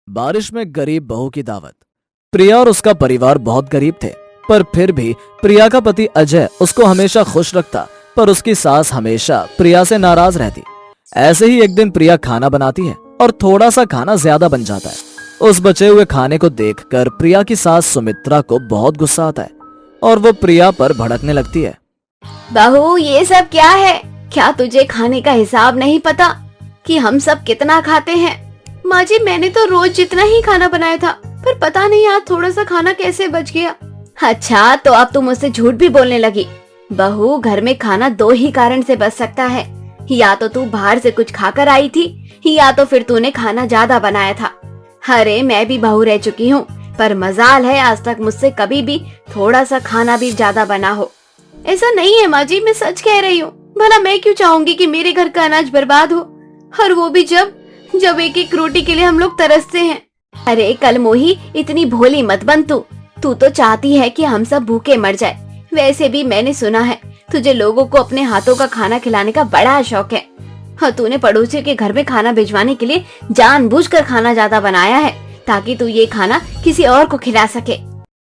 बारिश में गरीब बहू की दावत। प्रिया और उसका परिवार बहुत गरीब थे, पर फिर भी प्रिया का पति अजय उसको हमेशा खुश रखता, पर उसकी सास हमेशा प्रिया से नाराज रहती। ऐसे ही एक दिन प्रिया खाना बनाती है और थोड़ा सा खाना ज्यादा बन जाता है। उस बचे हुए खाने को देखकर प्रिया की सास सुमित्रा को बहुत गुस्सा आता है और वो प्रिया पर भड़कने लगती है। बहू, ये सब क्या है? क्या तुझे खाने का हिसाब नहीं पता कि हम सब कितना खाते हैं? माँ जी, मैंने तो रोज जितना ही खाना बनाया था, पर पता नहीं आज थोड़ा सा खाना कैसे बच गया। अच्छा, तो अब तुम मुझसे झूठ भी बोलने लगी। बहू, घर में खाना दो ही कारण से बच सकता है, या तो तू बाहर से कुछ खाकर आई थी, या तो फिर तूने खाना ज्यादा बनाया था। अरे, मैं भी बहू रह चुकी हूँ, पर मजाल है आज तक मुझसे कभी भी थोड़ा सा खाना भी ज्यादा बना हो। ऐसा नहीं है माँ जी, मैं सच कह रही हूँ। भला मैं क्यों चाहूंगी कि मेरे घर का अनाज बर्बाद हो, और वो भी जब एक एक रोटी के लिए हम लोग तरसते हैं। अरे कल मोही, इतनी भोली मत बन तू। तू तो चाहती है कि हम सब भूखे मर जाए। वैसे भी मैंने सुना है तुझे लोगों को अपने हाथों का खाना खिलाने का बड़ा शौक है। हाँ, तूने पड़ोसियों के घर में खाना भिजवाने के लिए जानबूझकर खाना ज्यादा बनाया है, ताकि तू ये खाना किसी और को खिला सके।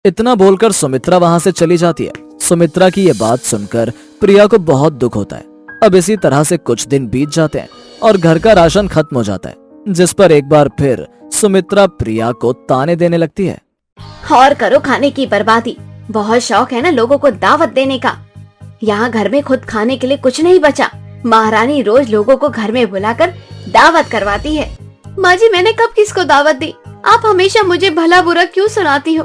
इतना बोलकर सुमित्रा वहाँ से चली जाती है। सुमित्रा की ये बात सुनकर प्रिया को बहुत दुख होता है। अब इसी तरह से कुछ दिन बीत जाते हैं और घर का राशन खत्म हो जाता है, जिस पर एक बार फिर सुमित्रा प्रिया को ताने देने लगती है। और करो खाने की बर्बादी। बहुत शौक है ना लोगों को दावत देने का। यहाँ घर में खुद खाने के लिए कुछ नहीं बचा। महारानी रोज लोगों को घर में बुलाकर दावत करवाती है। माँ जी, मैंने कब किसको दावत दी? आप हमेशा मुझे भला बुरा क्यों सुनाती हो?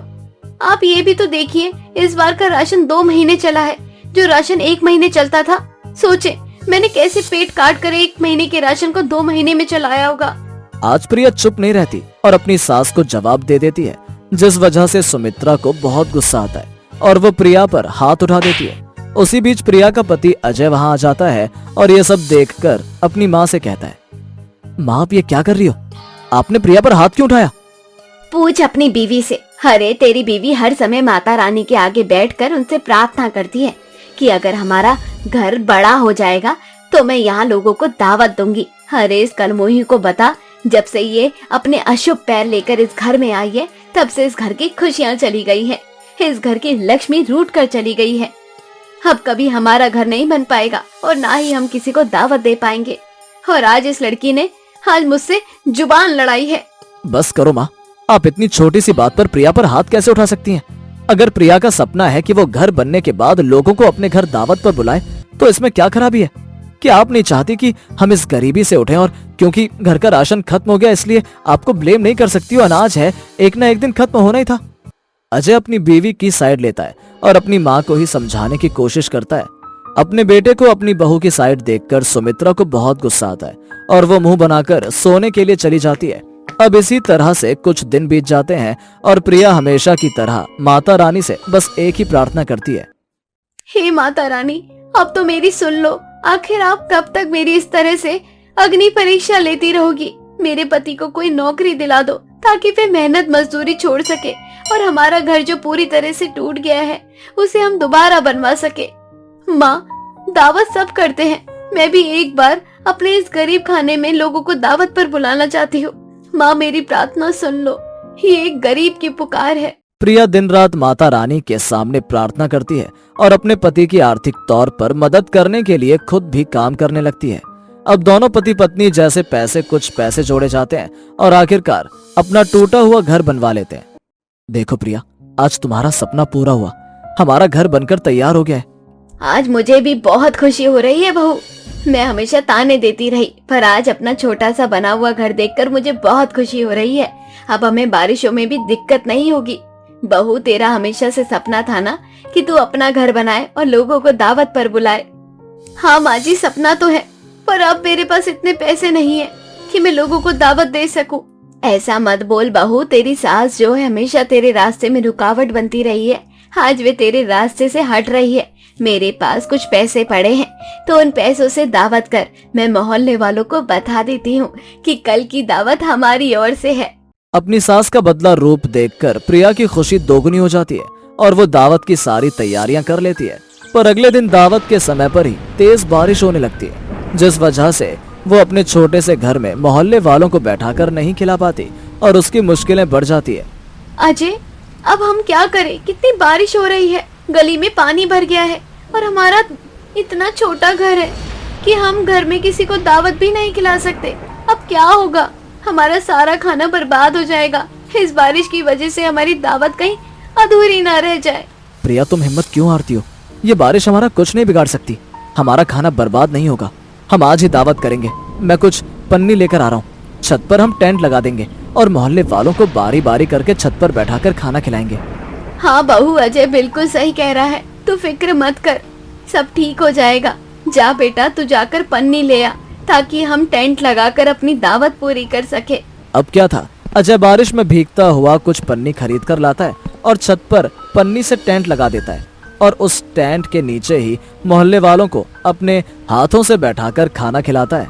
आप ये भी तो देखिए, इस बार का राशन 2 महीने चला है, जो राशन 1 महीने चलता था। सोचे मैंने कैसे पेट काट कर 1 महीने के राशन को 2 महीने में चलाया होगा। आज प्रिया चुप नहीं रहती और अपनी सास को जवाब दे देती है, जिस वजह से सुमित्रा को बहुत गुस्सा आता है और वो प्रिया पर हाथ उठा देती है। उसी बीच प्रिया का पति अजय वहाँ आ जाता है और ये सब देखकर अपनी माँ से कहता है, माँ, आप ये क्या कर रही हो? आपने प्रिया पर हाथ क्यों उठाया? पूछ अपनी बीवी से। अरे, तेरी बीवी हर समय माता रानी के आगे बैठकर उनसे प्रार्थना करती है कि अगर हमारा घर बड़ा हो जाएगा तो मैं यहाँ लोगों को दावत दूंगी। अरे, इस कलमोही को बता, जब से ये अपने अशुभ पैर लेकर इस घर में आई है, तब से इस घर की खुशियाँ चली गई है। इस घर की लक्ष्मी रूठ कर चली गई है। अब कभी हमारा घर नहीं बन पाएगा और ना ही हम किसी को दावत दे पाएंगे। और आज इस लड़की ने आज मुझसे जुबान लड़ाई है। बस करो माँ, आप इतनी छोटी सी बात पर प्रिया पर हाथ कैसे उठा सकती हैं? अगर प्रिया का सपना है कि वो घर बनने के बाद लोगों को अपने घर दावत पर बुलाए, तो इसमें क्या खराबी है? क्या आप नहीं चाहती कि हम इस गरीबी से उठें, और क्योंकि घर का राशन खत्म हो गया इसलिए आपको ब्लेम नहीं कर सकती? हो अनाज है, एक ना एक दिन खत्म होना ही था। अजय अपनी बीवी की साइड लेता है और अपनी माँ को ही समझाने की कोशिश करता है। अपने बेटे को अपनी बहू की साइड देखकर सुमित्रा को बहुत गुस्सा आता है और वो मुंह बनाकर सोने के लिए चली जाती है। अब इसी तरह से कुछ दिन बीत जाते हैं और प्रिया हमेशा की तरह माता रानी से बस एक ही प्रार्थना करती है, हे माता रानी, अब तो मेरी सुन लो। आखिर आप कब तक मेरी इस तरह से अग्नि परीक्षा लेती रहोगी? मेरे पति को कोई नौकरी दिला दो, ताकि वे मेहनत मजदूरी छोड़ सके और हमारा घर जो पूरी तरह से टूट गया है उसे हम दोबारा बनवा सके। माँ, दावत सब करते हैं, मैं भी एक बार अपने इस गरीब खाने में लोगों को दावत पर बुलाना चाहती हूँ। माँ, मेरी प्रार्थना सुन लो, ये एक गरीब की पुकार है। प्रिया दिन रात माता रानी के सामने प्रार्थना करती है और अपने पति की आर्थिक तौर पर मदद करने के लिए खुद भी काम करने लगती है। अब दोनों पति पत्नी जैसे कुछ पैसे जोड़े जाते हैं और आखिरकार अपना टूटा हुआ घर बनवा लेते हैं। देखो प्रिया, आज तुम्हारा सपना पूरा हुआ, हमारा घर बनकर तैयार हो गया है। आज मुझे भी बहुत खुशी हो रही है बहू। मैं हमेशा ताने देती रही, पर आज अपना छोटा सा बना हुआ घर देखकर मुझे बहुत खुशी हो रही है। अब हमें बारिशों में भी दिक्कत नहीं होगी। बहू, तेरा हमेशा से सपना था ना कि तू अपना घर बनाए और लोगों को दावत पर बुलाए। हाँ माँ जी, सपना तो है, पर अब मेरे पास इतने पैसे नहीं है कि मैं लोगों को दावत दे सकूं। ऐसा मत बोल बहू, तेरी सास जो है हमेशा तेरे रास्ते में रुकावट बनती रही है, आज वे तेरे रास्ते से हट रही है। मेरे पास कुछ पैसे पड़े हैं, तो उन पैसों से दावत कर। मैं मोहल्ले वालों को बता देती हूँ कि कल की दावत हमारी ओर से है। अपनी सास का बदला रूप देखकर प्रिया की खुशी दोगुनी हो जाती है और वो दावत की सारी तैयारियां कर लेती है। पर अगले दिन दावत के समय पर ही तेज बारिश होने लगती है, जिस वजह से वो अपने छोटे से घर में मोहल्ले वालों को बैठाकर नहीं खिला पाती और उसकी मुश्किलें बढ़ जाती है। अजय, अब हम क्या करें? कितनी बारिश हो रही है, गली में पानी भर गया है और हमारा इतना छोटा घर है कि हम घर में किसी को दावत भी नहीं खिला सकते। अब क्या होगा? हमारा सारा खाना बर्बाद हो जाएगा। इस बारिश की वजह से हमारी दावत कहीं अधूरी ना रह जाए। प्रिया, तुम हिम्मत क्यों हारती हो? ये बारिश हमारा कुछ नहीं बिगाड़ सकती। हमारा खाना बर्बाद नहीं होगा। हम आज ही दावत करेंगे। मैं कुछ पन्नी लेकर आ रहा हूँ। छत पर हम टेंट लगा देंगे और मोहल्ले वालों को बारी बारी करके छत पर बैठाकर खाना खिलाएंगे। हाँ बहू, अजय बिल्कुल सही कह रहा है। तू फिक्र मत कर, सब ठीक हो जाएगा। जा बेटा, तू जाकर पन्नी ले आ ताकि हम टेंट लगाकर अपनी दावत पूरी कर सके। अब क्या था, अजय बारिश में भीगता हुआ कुछ पन्नी खरीद कर लाता है और छत पर पन्नी से टेंट लगा देता है और उस टेंट के नीचे ही मोहल्ले वालों को अपने हाथों से बैठाकर खाना खिलाता है।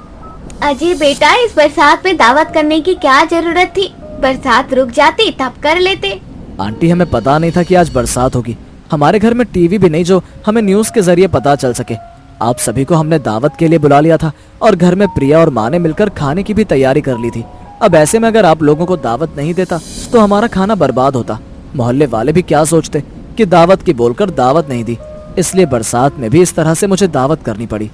अजय बेटा, इस बरसात में दावत करने की क्या जरूरत थी? बरसात रुक जाती तब कर लेते। आंटी, हमें पता नहीं था कि आज बरसात होगी। हमारे घर में टीवी भी नहीं जो हमें न्यूज के जरिए पता चल सके। आप सभी को हमने दावत के लिए बुला लिया था और घर में प्रिया और माँ ने मिलकर खाने की भी तैयारी कर ली थी। अब ऐसे में अगर आप लोगों को दावत नहीं देता तो हमारा खाना बर्बाद होता। मोहल्ले वाले भी क्या सोचते कि दावत की बोलकर दावत नहीं दी, इसलिए बरसात में भी इस तरह से मुझे दावत करनी पड़ी।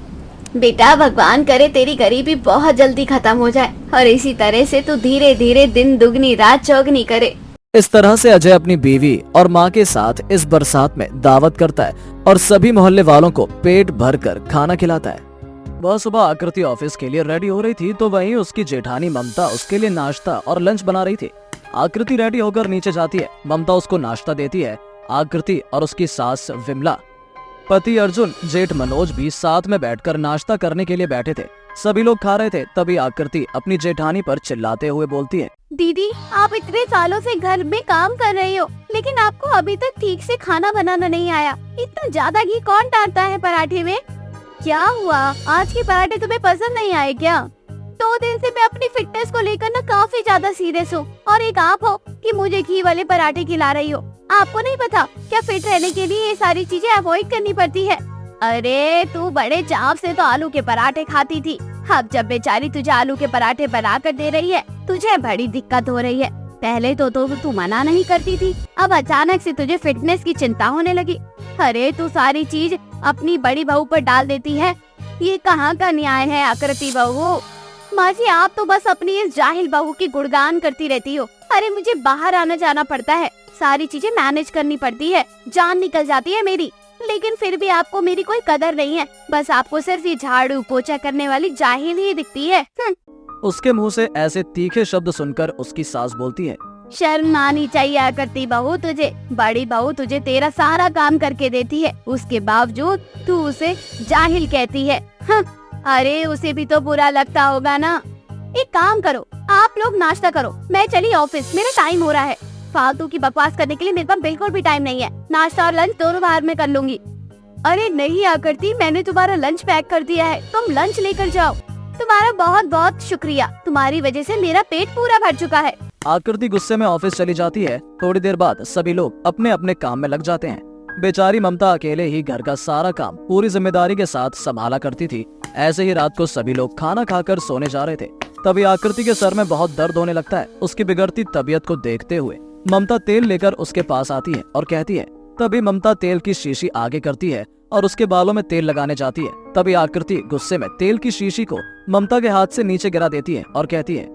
बेटा, भगवान करे तेरी गरीबी बहुत जल्दी खत्म हो जाए और इसी तरह से तू धीरे धीरे दिन दुगनी रात चौगनी करे। इस तरह से अजय अपनी बीवी और माँ के साथ इस बरसात में दावत करता है और सभी मोहल्ले वालों को पेट भर कर खाना खिलाता है। वह सुबह आकृति ऑफिस के लिए रेडी हो रही थी तो वहीं उसकी जेठानी ममता उसके लिए नाश्ता और लंच बना रही थी। आकृति रेडी होकर नीचे जाती है। ममता उसको नाश्ता देती है। आकृति और उसकी सास विमला, पति अर्जुन, जेठ मनोज भी साथ में बैठकर नाश्ता करने के लिए बैठे थे। सभी लोग खा रहे थे। तभी आकृति अपनी जेठानी पर चिल्लाते हुए बोलती है, दीदी, आप इतने सालों से घर में काम कर रही हो लेकिन आपको अभी तक ठीक से खाना बनाना नहीं आया। इतना ज्यादा घी कौन डालता है पराठे में? क्या हुआ, आज के पराठे तुम्हें पसंद नहीं आए क्या? 2 दिन से मैं अपनी फिटनेस को लेकर ना काफी ज्यादा सीरियस हूँ और एक आप हो कि मुझे घी वाले पराठे खिला रही हो। आपको नहीं पता क्या फिट रहने के लिए ये सारी चीजें अवॉइड करनी पड़ती है? अरे तू बड़े चाव से तो आलू के पराठे खाती थी, अब जब बेचारी तुझे आलू के पराठे बना कर दे रही है तुझे बड़ी दिक्कत हो रही है। पहले तो तू मना नहीं करती थी, अब अचानक से तुझे फिटनेस की चिंता होने लगी। अरे तू सारी चीज अपनी बड़ी बहू पर डाल देती है, ये कहाँ का न्याय है आकृति बहू? माँ जी, आप तो बस अपनी इस जाहिल बहू की गुणगान करती रहती हो। अरे मुझे बाहर आना जाना पड़ता है, सारी चीजें मैनेज करनी पड़ती है, जान निकल जाती है मेरी, लेकिन फिर भी आपको मेरी कोई कदर नहीं है। बस आपको सिर्फ ये झाड़ू पोछा करने वाली जाहिल ही दिखती है। उसके मुंह से ऐसे तीखे शब्द सुनकर उसकी सास बोलती है, शर्म आनी चाहिए करती बहू तुझे। बड़ी बहू तुझे तेरा सारा काम करके देती है, उसके बावजूद तू उसे जाहिल कहती है। अरे उसे भी तो बुरा लगता होगा ना। एक काम करो, आप लोग नाश्ता करो, मैं चली ऑफिस, मेरा टाइम हो रहा है। फालतू की बकवास करने के लिए मेरे पास बिल्कुल भी टाइम नहीं है। नाश्ता और लंच दोनों बाहर में कर लूंगी। अरे नहीं आकृति, मैंने तुम्हारा लंच पैक कर दिया है, तुम लंच लेकर जाओ। तुम्हारा बहुत बहुत शुक्रिया, तुम्हारी वजह से मेरा पेट पूरा भर चुका है। आकृति गुस्से में ऑफिस चली जाती है। थोड़ी देर बाद सभी लोग अपने अपने काम में लग जाते हैं। बेचारी ममता अकेले ही घर का सारा काम पूरी जिम्मेदारी के साथ संभाला करती थी। ऐसे ही रात को सभी लोग खाना खाकर सोने जा रहे थे। तभी आकृति के सर में बहुत दर्द होने लगता है। उसकी बिगड़ती तबीयत को देखते हुए ममता तेल लेकर उसके पास आती है और कहती है। तभी ममता तेल की शीशी आगे करती है और उसके बालों में तेल लगाने जाती है। तभी आकृति गुस्से में तेल की शीशी को ममता के हाथ से नीचे गिरा देती है और कहती है,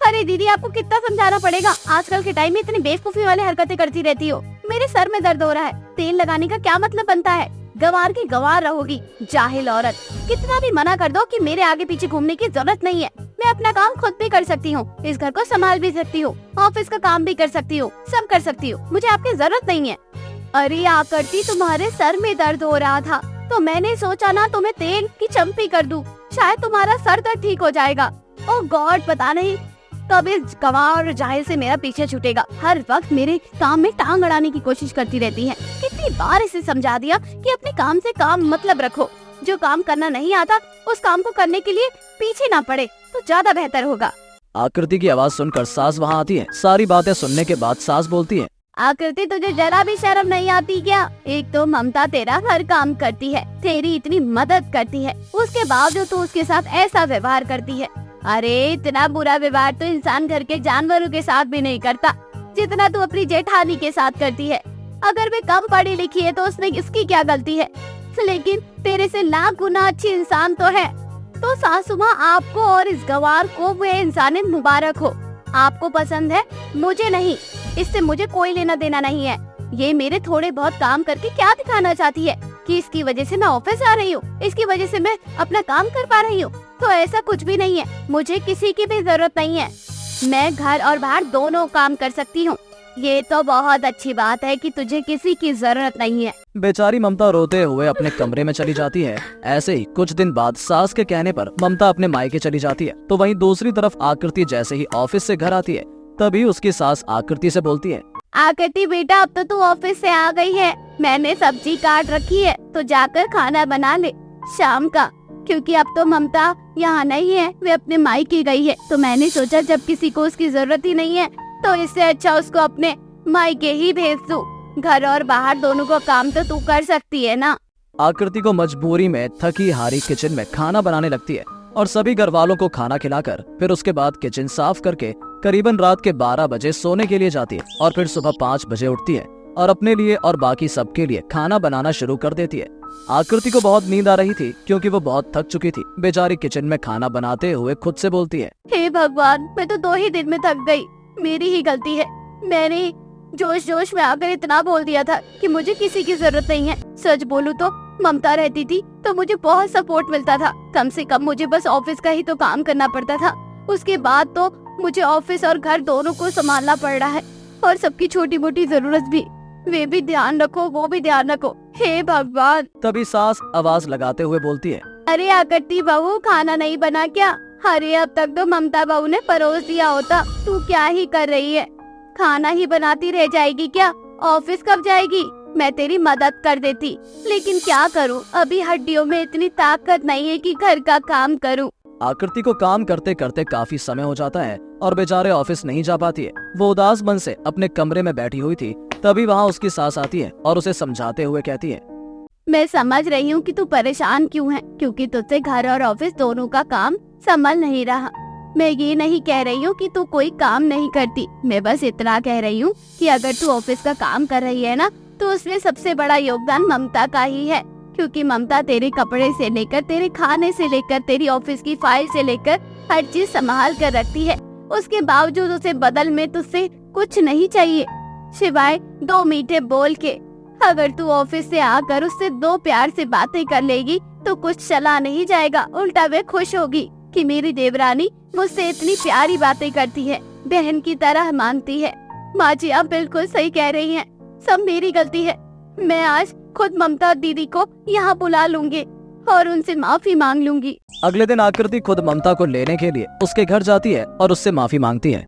अरे दीदी, आपको कितना समझाना पड़ेगा? आजकल के टाइम में इतनी बेवकूफी वाली हरकतें करती रहती हो। मेरे सर में दर्द हो रहा है, तेल लगाने का क्या मतलब बनता है? गंवार की गंवार रहोगी, जाहिल औरत। कितना भी मना कर दो कि मेरे आगे पीछे घूमने की जरूरत नहीं है, मैं अपना काम खुद भी कर सकती हूँ, इस घर को संभाल भी सकती हूँ, ऑफिस का काम भी कर सकती हूँ, सब कर सकती हूँ, मुझे आपकी जरूरत नहीं है। अरे आकृति, तुम्हारे सर में दर्द हो रहा था तो मैंने सोचा ना तुम्हें तेल की चम्पी कर दूं, शायद तुम्हारा सर दर्द ठीक हो जाएगा। ओह गॉड, पता नहीं कब इस गंवार और जाहिल से मेरा पीछे छूटेगा। हर वक्त मेरे काम में टांग अड़ाने की कोशिश करती रहती है। कितनी बार इसे समझा दिया कि अपने काम से काम मतलब रखो, जो काम करना नहीं आता उस काम को करने के लिए पीछे ना पड़े तो ज्यादा बेहतर होगा। आकृति की आवाज सुनकर सास वहाँ आती है। सारी बातें सुनने के बाद सास बोलती है, आकृति, तुझे जरा भी शर्म नहीं आती क्या? एक तो ममता तेरा हर काम करती है, तेरी इतनी मदद करती है, उसके बावजूद तू उसके साथ ऐसा व्यवहार करती है। अरे इतना बुरा व्यवहार तो इंसान घर के जानवरों के साथ भी नहीं करता जितना तू अपनी जेठानी के साथ करती है। अगर वे कम पढ़ी लिखी है तो उसमें इसकी क्या गलती है, लेकिन तेरे से लाख गुना अच्छी इंसान तो है। तो सासू माँ, आपको और इस गवार को वे इंसानियत मुबारक हो। आपको पसंद है, मुझे नहीं। इससे मुझे कोई लेना देना नहीं है। ये मेरे थोड़े बहुत काम करके क्या दिखाना चाहती है कि इसकी वजह से मैं ऑफिस आ रही हूँ, इसकी वजह से मैं अपना काम कर पा रही हूँ। तो ऐसा कुछ भी नहीं है, मुझे किसी की भी जरूरत नहीं है। मैं घर और बाहर दोनों काम कर सकती हूँ। ये तो बहुत अच्छी बात है कि तुझे किसी की जरूरत नहीं है। बेचारी ममता रोते हुए अपने कमरे में चली जाती है। ऐसे ही कुछ दिन बाद सास के कहने पर ममता अपने मायके चली जाती है। तो वहीं दूसरी तरफ आकृति जैसे ही ऑफिस से घर आती है, तभी उसकी सास आकृति से बोलती है, आकृति बेटा, अब तो तू ऑफिस से आ गई है। मैंने सब्जी काट रखी है, तो जाकर खाना बना ले शाम का, क्योंकि अब तो ममता यहाँ नहीं है, वे अपने मायके गई है। तो मैंने सोचा जब किसी को उसकी जरूरत ही नहीं है तो इससे अच्छा उसको अपने मायके ही भेज दूं। घर और बाहर दोनों को काम तो तू कर सकती है ना। आकृति को मजबूरी में थकी हारी किचन में खाना बनाने लगती है और सभी घर वालों को खाना खिलाकर फिर उसके बाद किचन साफ करके करीबन रात के 12 बजे सोने के लिए जाती है और फिर सुबह 5 बजे उठती है और अपने लिए और बाकी सबके लिए खाना बनाना शुरू कर देती है। आकृति को बहुत नींद आ रही थी क्योंकि वो बहुत थक चुकी थी। बेचारी किचन में खाना बनाते हुए खुद से बोलती है, हे भगवान, मैं तो 2 ही दिन में थक गई। मेरी ही गलती है। मैंने जोश जोश में आकर इतना बोल दिया था कि मुझे किसी की जरूरत नहीं है। सच बोलूं तो ममता रहती थी तो मुझे बहुत सपोर्ट मिलता था। कम से कम मुझे बस ऑफिस का ही तो काम करना पड़ता था। उसके बाद तो मुझे ऑफिस और घर दोनों को संभालना पड़ रहा है, और सबकी छोटी मोटी जरूरत भी। वे भी ध्यान रखो, वो भी ध्यान रखो। हे भगवान। तभी सास आवाज लगाते हुए बोलती है, अरे आकृति बहू, खाना नहीं बना क्या? अरे अब तक तो ममता बहू ने परोस दिया होता। तू क्या ही कर रही है? खाना ही बनाती रह जाएगी क्या? ऑफिस कब जाएगी? मैं तेरी मदद कर देती, लेकिन क्या करूं, अभी हड्डियों में इतनी ताकत नहीं है कि घर का काम करूं। आकृति को काम करते करते काफी समय हो जाता है और बेचारे ऑफिस नहीं जा पाती है। वो उदास मन से अपने कमरे में बैठी हुई थी, तभी वहाँ उसकी सास आती है और उसे समझाते हुए कहती है, मैं समझ रही हूँ कि तू परेशान क्यों है, क्योंकि तुझसे घर और ऑफिस दोनों का काम संभल नहीं रहा। मैं ये नहीं कह रही हूँ कि तू कोई काम नहीं करती। मैं बस इतना कह रही हूँ कि अगर तू ऑफिस का काम कर रही है ना, तो उसमें सबसे बड़ा योगदान ममता का ही है, क्योंकि ममता तेरे कपड़े से लेकर, तेरे खाने से लेकर, तेरी ऑफिस की फाइल से लेकर हर चीज संभाल कर रखती है। उसके बावजूद उसे बदल में तुझसे कुछ नहीं चाहिए सिवाय 2 मीठे बोल के। अगर तू ऑफिस से आकर उससे 2 प्यार से बातें कर लेगी तो कुछ चला नहीं जाएगा। उल्टा वे खुश होगी कि मेरी देवरानी मुझसे इतनी प्यारी बातें करती है, बहन की तरह मानती है। माँ जी, आप बिल्कुल सही कह रही हैं, सब मेरी गलती है। मैं आज खुद ममता दीदी को यहाँ बुला लूंगी और उनसे माफी मांग लूंगी। अगले दिन आकृति खुद ममता को लेने के लिए उसके घर जाती है और उससे माफी मांगती है।